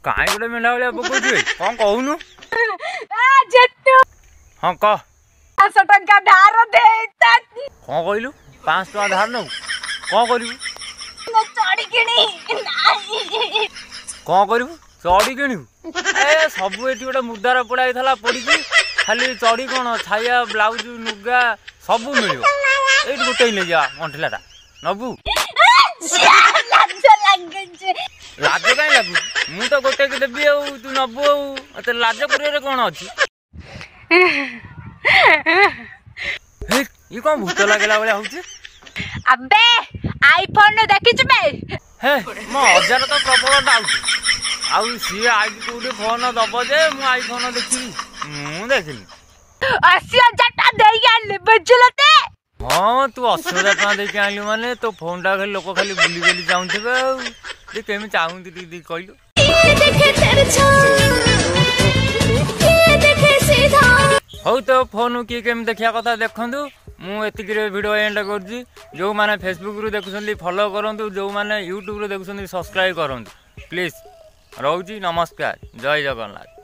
काई गोटे मेला भाया पकाउछु कौन कहूनु हाँ कह 500 टंका धार दे कौन कहलु 500 टका धार नौ कौन करू चढ़ी किणी कौन करू चढ़ी किणु ए सब एटी गोटे मुर्दार पड़ाई था पड़ी खाली चढ़ी कौन छाया ब्लाउज नुगा सब मिल ये गोटे ले जा अंठिलाटा नबू लाज कहीं लगू मु तो गोटे देवी तू नबू तो लाज कर कौन अच्छी ये कौन भूत लगेला भाया हूँ अबे आईफोन देखी बे हे मो हजार तो प्रबल डाउट आउ सी आई कोटे फोन दब जे मु आईफोन देखी मु देखिली 80,000 टका देई आले बुझलते हाँ तू 80,000 टका देके आइलु माने तो फोन टा खाली लोक खाली बुली बुली जाउथबे दे केमे चाहुंती दी कहलु हौ तो फोन किए केम देखिया कथा देखंतु मु एतिक वीडियो एंड करछि जो माने फेसबुक रु देखुछन्ती फॉलो करंतु जो माने यूट्यूब रु देखुछन्ती सब्सक्राइब करंतु प्लीज रहउछि नमस्कार जय जगन्नाथ।